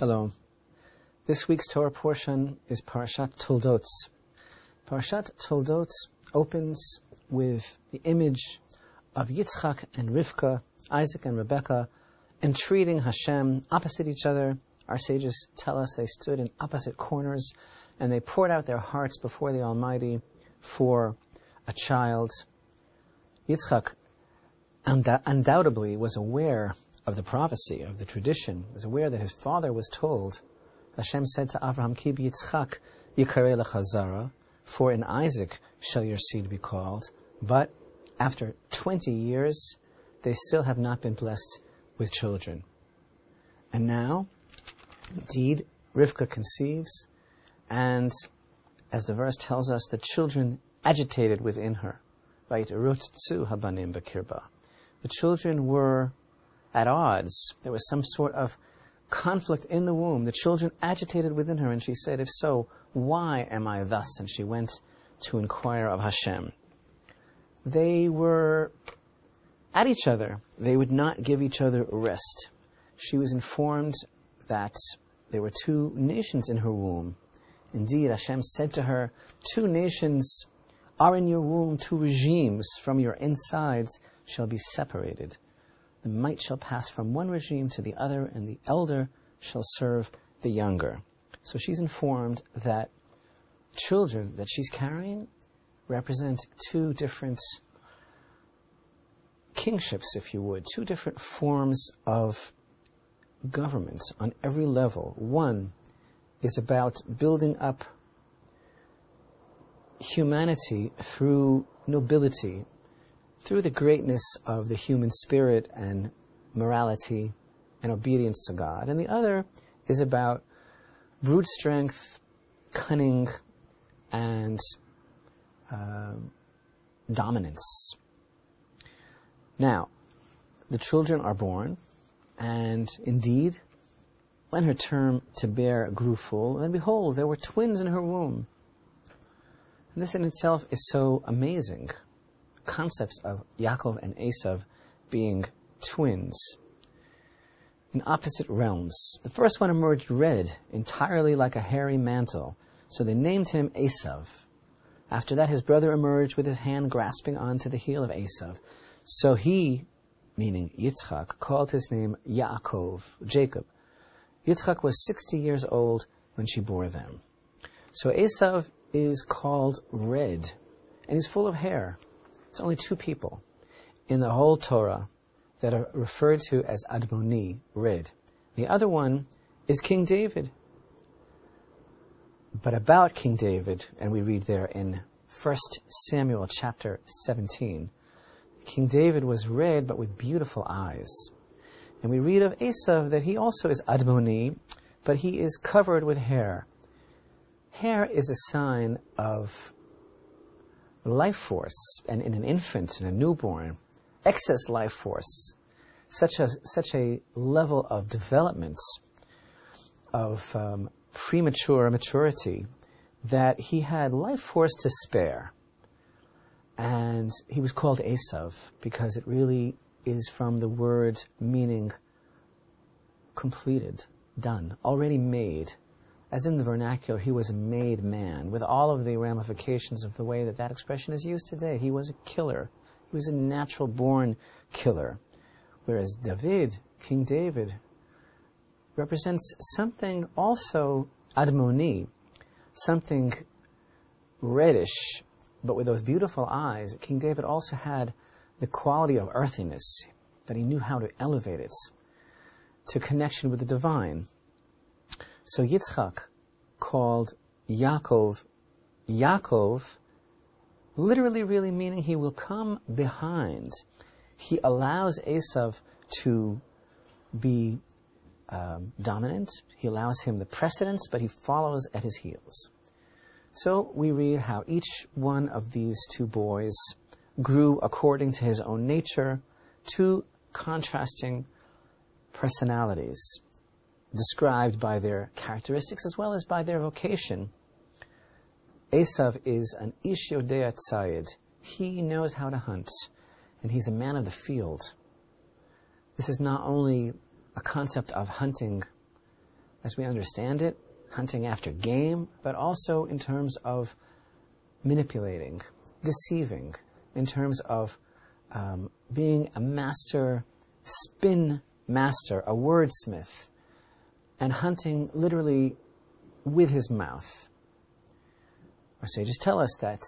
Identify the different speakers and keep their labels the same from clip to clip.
Speaker 1: Shalom. This week's Torah portion is Parashat Toldot. Parashat Toldot opens with the image of Yitzchak and Rivka, Isaac and Rebekah, entreating Hashem opposite each other. Our sages tell us they stood in opposite corners and they poured out their hearts before the Almighty for a child. Yitzchak undoubtedly was aware of the prophecy, of the tradition, was aware that his father was told. Hashem said to Avraham, Ki b'Yitzchak yikarei lecha zara, for in Isaac shall your seed be called. But after 20 years, they still have not been blessed with children. And now, indeed, Rivka conceives, and as the verse tells us, the children agitated within her. Right? Rotzu habanim b'kirba. The children were at odds. There was some sort of conflict in the womb. The children agitated within her, and she said, if so, why am I thus? And she went to inquire of Hashem. They were at each other. They would not give each other rest. She was informed that there were two nations in her womb. Indeed, Hashem said to her, 2 nations are in your womb, 2 regimes from your insides shall be separated. The might shall pass from one regime to the other, and the elder shall serve the younger. So she's informed that children that she's carrying represent 2 different kingships, if you would, 2 different forms of government on every level. One is about building up humanity through nobility, through the greatness of the human spirit and morality and obedience to God. And the other is about brute strength, cunning, and dominance. Now, the children are born, and indeed, when her term to bear grew full, and behold, there were twins in her womb. And this in itself is so amazing. Concepts of Yaakov and Esav being twins in opposite realms. The first one emerged red, entirely like a hairy mantle, so they named him Esav. After that, his brother emerged with his hand grasping onto the heel of Esav. So he, meaning Yitzchak, called his name Yaakov, Jacob. Yitzchak was 60 years old when she bore them. So Esav is called red, and he's full of hair. It's only 2 people in the whole Torah that are referred to as Admoni, red. The other one is King David. But about King David, and we read there in 1 Samuel chapter 17, King David was red but with beautiful eyes. And we read of Esav that he also is Admoni, but he is covered with hair. Hair is a sign of life force, and in an infant, in a newborn, excess life force, such a level of development, of premature maturity, that he had life force to spare. And he was called Esav because it really is from the word meaning completed, done, already made. As in the vernacular, he was a made man, with all of the ramifications of the way that that expression is used today. He was a killer. He was a natural-born killer. Whereas David, King David, represents something also Admoni, something reddish, but with those beautiful eyes. King David also had the quality of earthiness, that he knew how to elevate it to connection with the divine. So Yitzchak called Yaakov, literally really meaning he will come behind. He allows Esav to be dominant. He allows him the precedence, but he follows at his heels. So we read how each one of these 2 boys grew according to his own nature, 2 contrasting personalities, described by their characteristics as well as by their vocation. Esav is an ish yodea tzayid. He knows how to hunt, and he's a man of the field. This is not only a concept of hunting as we understand it, hunting after game, but also in terms of manipulating, deceiving, in terms of being a master, spin master, a wordsmith, and hunting literally with his mouth. Our sages tell us that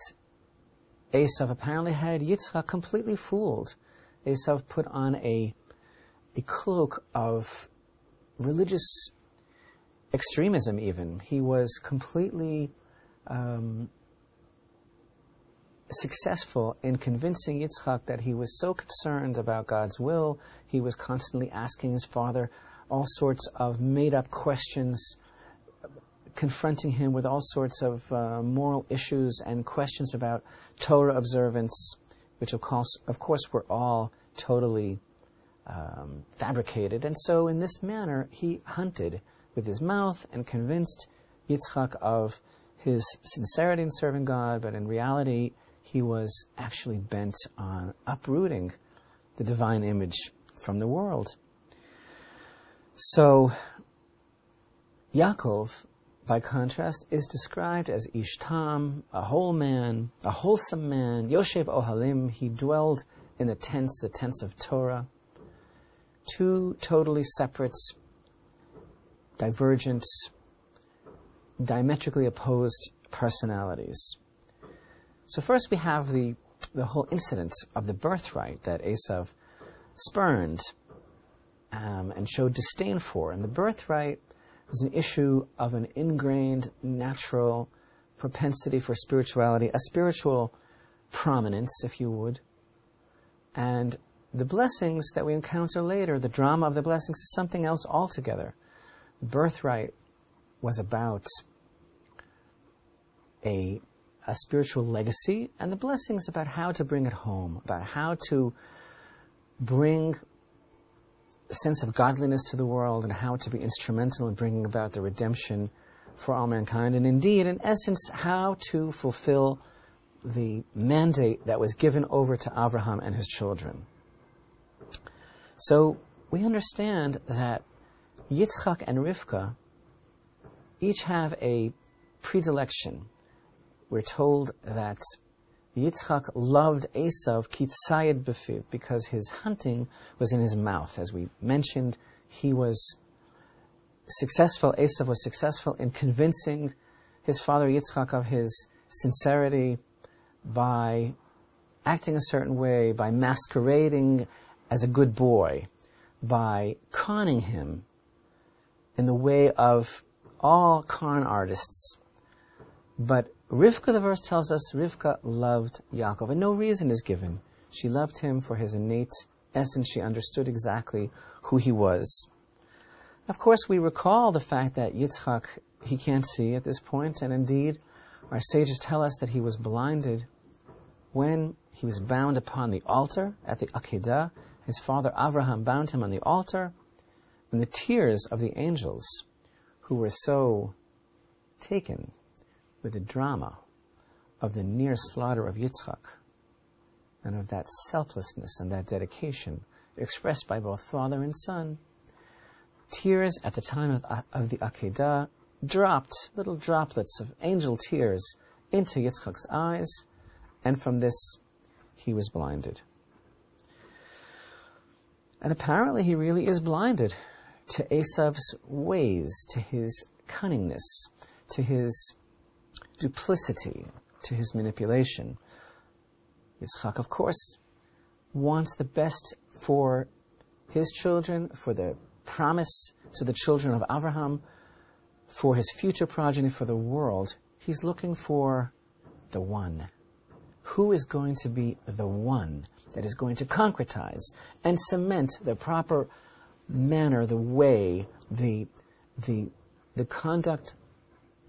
Speaker 1: Esav apparently had Yitzchak completely fooled. Esav put on a cloak of religious extremism even. He was completely successful in convincing Yitzchak that he was so concerned about God's will. He was constantly asking his father all sorts of made-up questions, confronting him with all sorts of moral issues and questions about Torah observance, which of course were all totally fabricated. And so in this manner, he hunted with his mouth and convinced Yitzchak of his sincerity in serving God, but in reality, he was actually bent on uprooting the divine image from the world. So, Yaakov, by contrast, is described as Ish Tam, a whole man, a wholesome man, Yoshev Ohalim. He dwelled in the tents of Torah. Two totally separate, divergent, diametrically opposed personalities. So first we have the whole incident of the birthright that Esav spurned and showed disdain for. And the birthright was an issue of an ingrained, natural propensity for spirituality, a spiritual prominence, if you would. And the blessings that we encounter later, the drama of the blessings, is something else altogether. The birthright was about a spiritual legacy, and the blessings about how to bring it home, about how to bring a sense of godliness to the world and how to be instrumental in bringing about the redemption for all mankind, and indeed, in essence, how to fulfill the mandate that was given over to Avraham and his children. So we understand that Yitzchak and Rivka each have a predilection. We're told that Yitzchak loved Esav kitzayed befiv, because his hunting was in his mouth. As we mentioned, he was successful, Esav was successful in convincing his father Yitzchak of his sincerity by acting a certain way, by masquerading as a good boy, by conning him in the way of all con artists. But Rivka, the verse tells us, Rivka loved Yaakov, and no reason is given. She loved him for his innate essence. She understood exactly who he was. Of course, we recall the fact that Yitzchak, he can't see at this point, and indeed, our sages tell us that he was blinded when he was bound upon the altar at the Akedah. His father Avraham bound him on the altar, and the tears of the angels, who were so taken with the drama of the near slaughter of Yitzchak, and of that selflessness and that dedication expressed by both father and son. Tears at the time of the Akedah dropped, little droplets of angel tears, into Yitzchak's eyes, and from this he was blinded. And apparently he really is blinded to Esav's ways, to his cunningness, to his duplicity, to his manipulation. Yitzchak, of course, wants the best for his children, for the promise to the children of Avraham, for his future progeny, for the world. He's looking for the one. Who is going to be the one that is going to concretize and cement the proper manner, the way, the conduct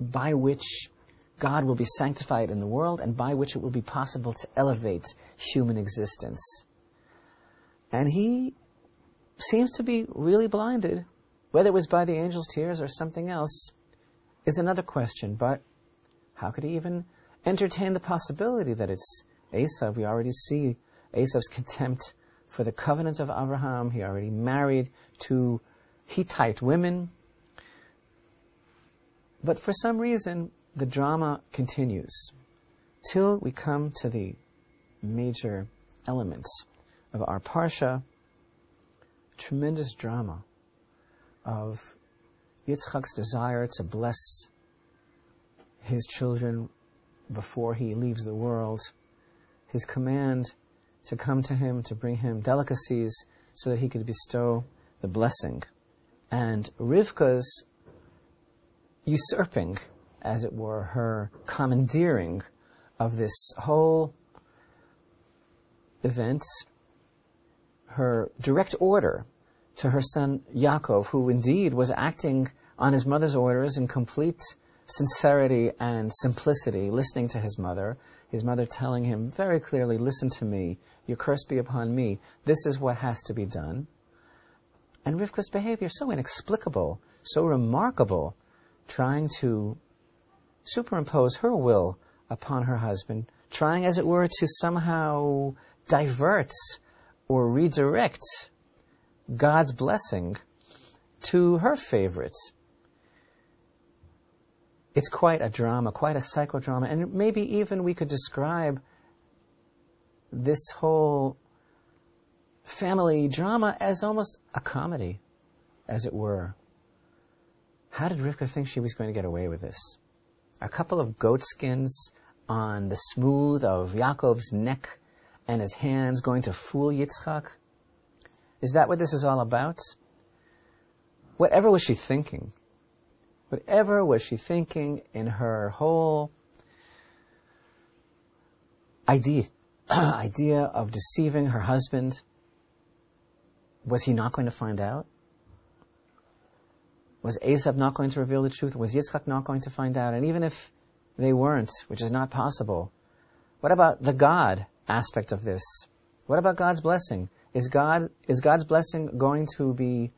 Speaker 1: by which God will be sanctified in the world and by which it will be possible to elevate human existence. And he seems to be really blinded. Whether it was by the angel's tears or something else is another question. But how could he even entertain the possibility that it's Esav? We already see Esav's contempt for the covenant of Abraham. He already married two Hittite women. But for some reason, the drama continues till we come to the major elements of our parsha. Tremendous drama of Yitzchak's desire to bless his children before he leaves the world, his command to come to him, to bring him delicacies so that he could bestow the blessing, and Rivka's usurping, as it were, her commandeering of this whole event, her direct order to her son Yaakov, who indeed was acting on his mother's orders in complete sincerity and simplicity, listening to his mother telling him very clearly, listen to me, your curse be upon me, this is what has to be done. And Rivka's behavior, so inexplicable, so remarkable, trying to superimpose her will upon her husband, trying, as it were, to somehow divert or redirect God's blessing to her favorites. It's quite a drama, quite a psychodrama, and maybe even we could describe this whole family drama as almost a comedy, as it were. How did Rivka think she was going to get away with this? A couple of goat skins on the smooth of Yaakov's neck and his hands going to fool Yitzchak? Is that what this is all about? Whatever was she thinking? Whatever was she thinking in her whole idea of deceiving her husband? Was he not going to find out? Was Esav not going to reveal the truth? Was Yitzchak not going to find out? And even if they weren't, which is not possible, what about the God aspect of this? What about God's blessing? Is God's blessing going to be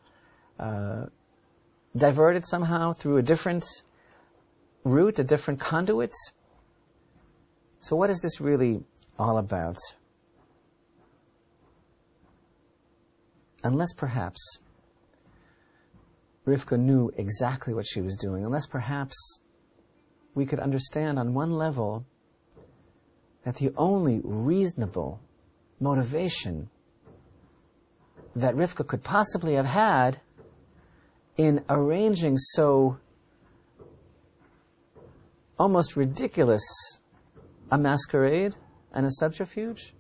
Speaker 1: diverted somehow through a different route, a different conduit? So what is this really all about? Unless perhaps Rivka knew exactly what she was doing, unless perhaps we could understand on one level that the only reasonable motivation that Rivka could possibly have had in arranging so almost ridiculous a masquerade and a subterfuge,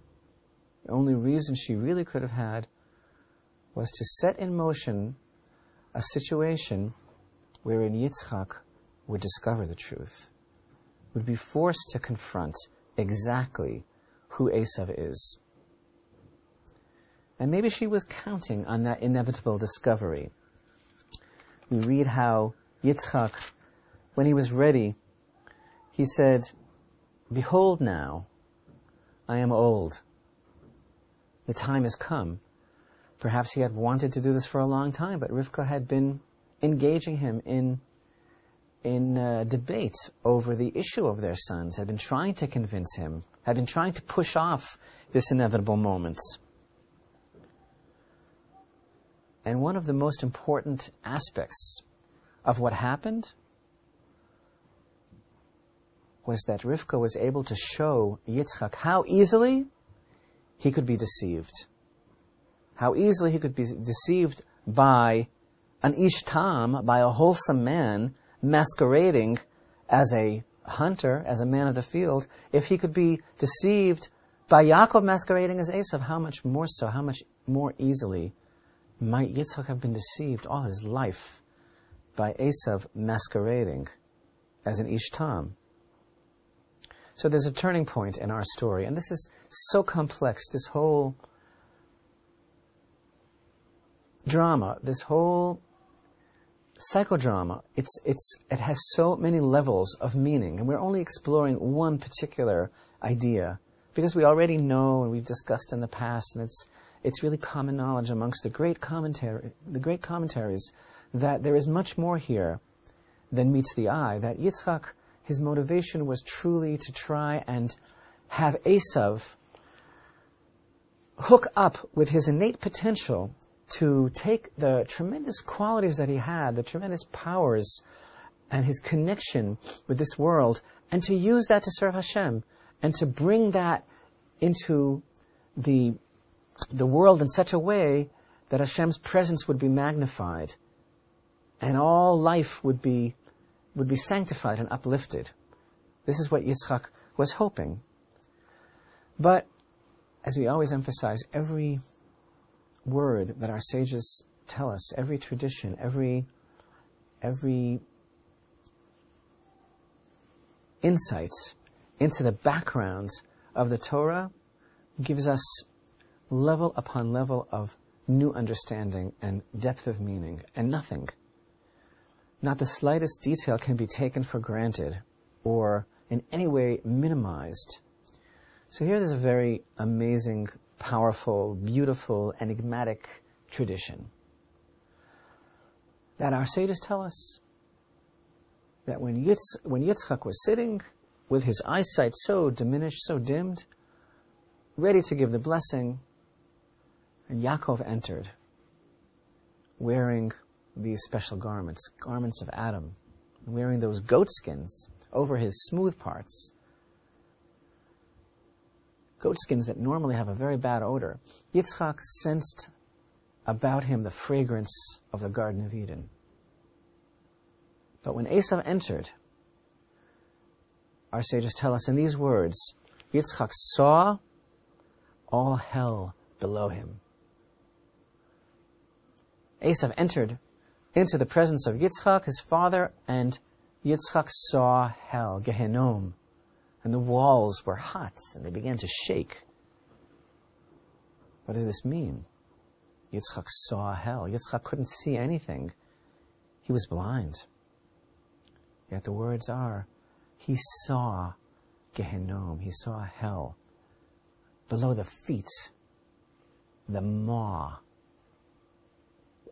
Speaker 1: the only reason she really could have had was to set in motion a situation wherein Yitzchak would discover the truth, would be forced to confront exactly who Esav is. And maybe she was counting on that inevitable discovery. We read how Yitzchak, when he was ready, he said, "Behold now, I am old. The time has come." Perhaps he had wanted to do this for a long time, but Rivka had been engaging him in debate over the issue of their sons, had been trying to convince him, had been trying to push off this inevitable moment. And one of the most important aspects of what happened was that Rivka was able to show Yitzchak how easily he could be deceived. How easily he could be deceived by an ish tam, by a wholesome man masquerading as a hunter, as a man of the field. If he could be deceived by Yaakov masquerading as Esav, how much more so, how much more easily might Yitzchak have been deceived all his life by Esav masquerading as an ish tam. So there's a turning point in our story, and this is so complex, this whole drama, this whole psychodrama, it has so many levels of meaning, and we're only exploring one particular idea because we already know and we've discussed in the past, and it's really common knowledge amongst the great commentaries that there is much more here than meets the eye. That Yitzchak, his motivation was truly to try and have Esav hook up with his innate potential to take the tremendous qualities that he had, the tremendous powers and his connection with this world, and to use that to serve Hashem, and to bring that into the world in such a way that Hashem's presence would be magnified, and all life would be sanctified and uplifted. This is what Yitzchak was hoping. But, as we always emphasize, every word that our sages tell us, every tradition, every insight into the background of the Torah gives us level upon level of new understanding and depth of meaning, and nothing, not the slightest detail, can be taken for granted or in any way minimized. So here there's a very amazing, powerful, beautiful, enigmatic tradition that our sages tell us that when Yitzchak was sitting with his eyesight so diminished, so dimmed, ready to give the blessing, and Yaakov entered, wearing these special garments of Adam, wearing those goat skins over his smooth parts, goat skins that normally have a very bad odor. Yitzchak sensed about him the fragrance of the Garden of Eden. But when Esav entered, our sages tell us in these words, Yitzchak saw all hell below him. Esav entered into the presence of Yitzchak, his father, and Yitzchak saw hell, Gehenom, and the walls were hot, and they began to shake. What does this mean? Yitzchak saw hell. Yitzchak couldn't see anything. He was blind. Yet the words are, he saw Gehenom, he saw hell. Below the feet, the maw,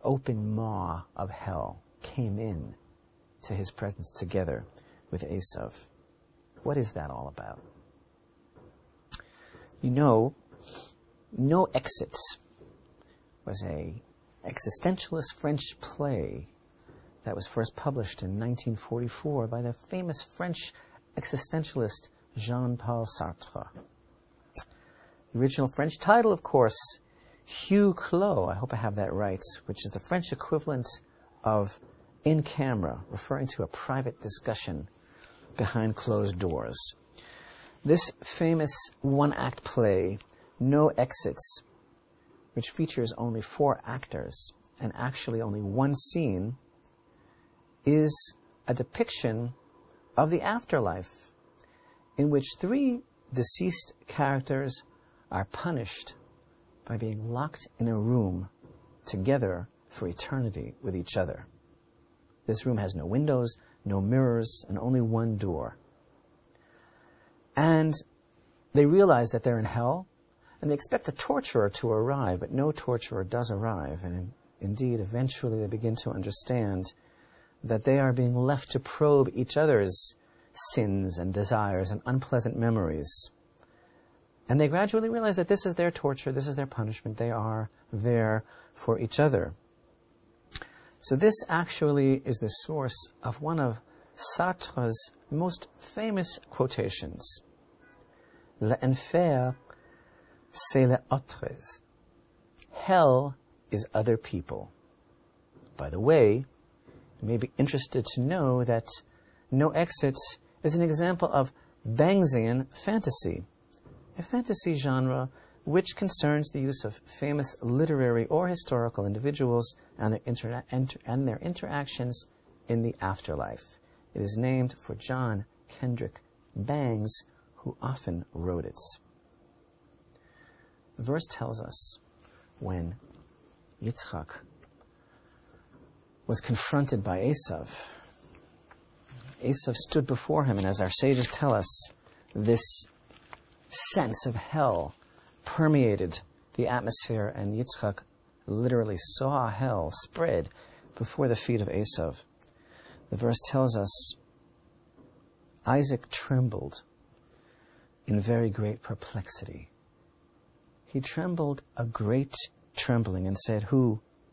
Speaker 1: open maw of hell came in to his presence together with Esav. What is that all about? You know, No Exit was an existentialist French play that was first published in 1944 by the famous French existentialist Jean-Paul Sartre. The original French title, of course, Huis Clos, I hope I have that right, which is the French equivalent of in camera, referring to a private discussion behind closed doors. This famous one-act play, No Exits, which features only 4 actors and actually only one scene, is a depiction of the afterlife in which 3 deceased characters are punished by being locked in a room together for eternity with each other. This room has no windows, no mirrors, and only one door. And they realize that they're in hell, and they expect a torturer to arrive, but no torturer does arrive. And indeed, eventually they begin to understand that they are being left to probe each other's sins and desires and unpleasant memories. And they gradually realize that this is their torture, this is their punishment. They are there for each other. So this actually is the source of one of Sartre's most famous quotations. L'enfer, c'est les autres. Hell is other people. By the way, you may be interested to know that No Exit is an example of Bangsian fantasy, a fantasy genre which concerns the use of famous literary or historical individuals and their interactions in the afterlife. It is named for John Kendrick Bangs, who often wrote it. The verse tells us when Yitzchak was confronted by Esav, Esav stood before him, and as our sages tell us, this sense of hell permeated the atmosphere, and Yitzchak literally saw hell spread before the feet of Esav. The verse tells us, Isaac trembled in very great perplexity. He trembled a great trembling and said,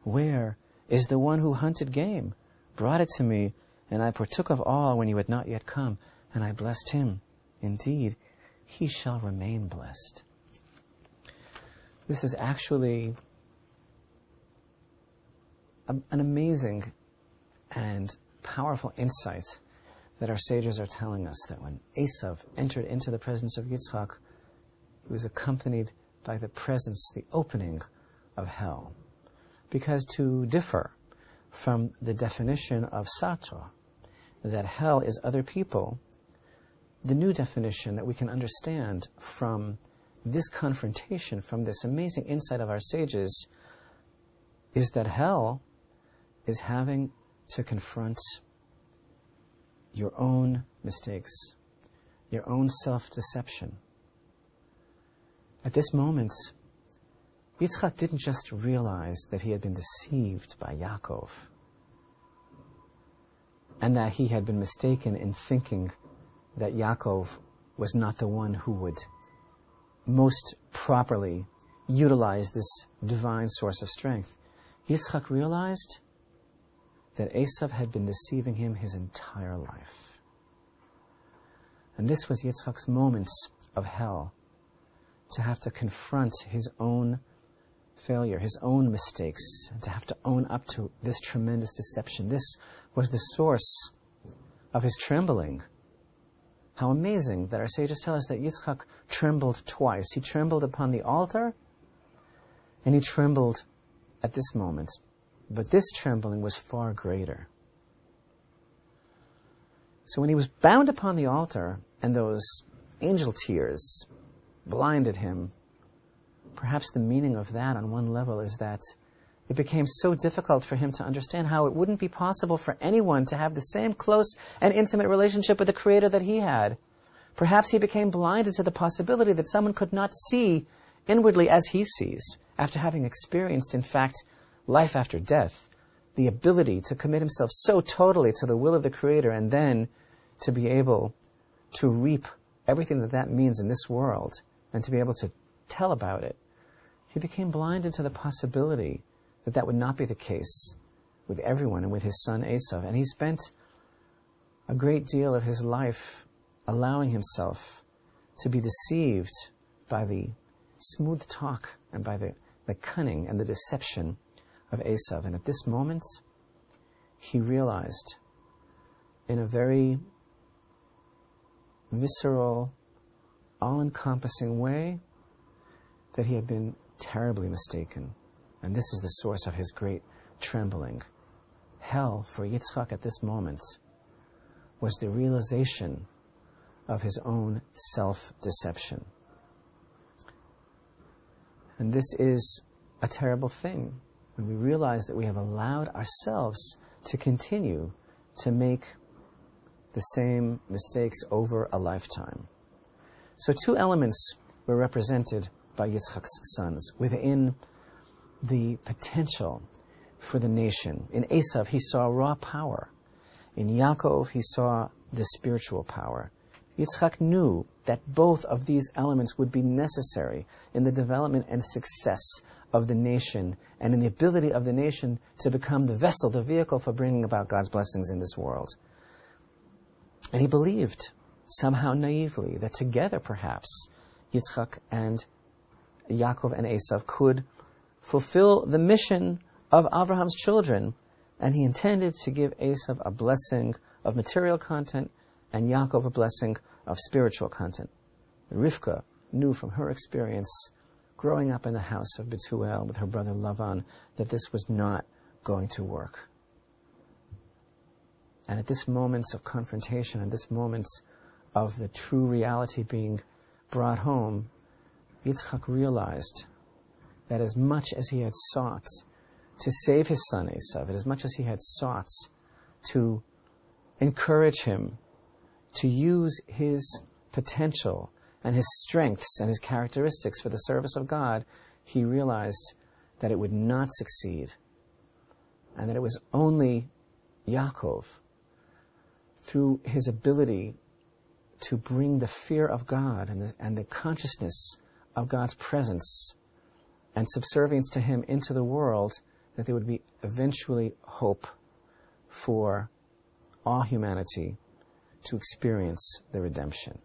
Speaker 1: where is the one who hunted game, brought it to me, and I partook of all when you had not yet come, and I blessed him. Indeed, he shall remain blessed. This is actually an amazing and powerful insight that our sages are telling us, that when Esav entered into the presence of Yitzchak, he was accompanied by the presence, the opening of hell. Because to differ from the definition of Sat Jul, that hell is other people, the new definition that we can understand from this confrontation, from this amazing insight of our sages, is that hell is having to confront your own mistakes, your own self-deception. At this moment, Yitzchak didn't just realize that he had been deceived by Yaakov, and that he had been mistaken in thinking that Yaakov was not the one who would most properly utilize this divine source of strength. Yitzchak realized that Esav had been deceiving him his entire life. And this was Yitzchak's moments of hell, to have to confront his own failure, his own mistakes, and to have to own up to this tremendous deception. This was the source of his trembling. How amazing that our sages tell us that Yitzchak trembled twice. He trembled upon the altar, and he trembled at this moment. But this trembling was far greater. So when he was bound upon the altar, and those angel tears blinded him, perhaps the meaning of that on one level is that it became so difficult for him to understand how it wouldn't be possible for anyone to have the same close and intimate relationship with the Creator that he had. Perhaps he became blinded to the possibility that someone could not see inwardly as he sees, after having experienced, in fact, life after death, the ability to commit himself so totally to the will of the Creator, and then to be able to reap everything that that means in this world, and to be able to tell about it. He became blinded to the possibility that that would not be the case with everyone and with his son Esav. And he spent a great deal of his life allowing himself to be deceived by the smooth talk and by the cunning and the deception of Esav. And at this moment, he realized in a very visceral, all-encompassing way that he had been terribly mistaken. And this is the source of his great trembling. Hell, for Yitzchak at this moment, was the realization of his own self-deception. And this is a terrible thing, when we realize that we have allowed ourselves to continue to make the same mistakes over a lifetime. So two elements were represented by Yitzchak's sons within the potential for the nation. In Esav, he saw raw power. In Yaakov, he saw the spiritual power. Yitzchak knew that both of these elements would be necessary in the development and success of the nation, and in the ability of the nation to become the vessel, the vehicle for bringing about God's blessings in this world. And he believed, somehow naively, that together perhaps Yitzchak and Yaakov and Esav could fulfill the mission of Abraham's children, and he intended to give Esav a blessing of material content and Yaakov a blessing of spiritual content. Rivka knew from her experience growing up in the house of Bethuel with her brother Lavan that this was not going to work. And at this moment of confrontation, at this moment of the true reality being brought home, Yitzchak realized that as much as he had sought to save his son Esav, as much as he had sought to encourage him to use his potential and his strengths and his characteristics for the service of God, he realized that it would not succeed, and that it was only Yaakov, through his ability to bring the fear of God and the consciousness of God's presence and subservience to him into the world, that there would be eventually hope for all humanity to experience the redemption.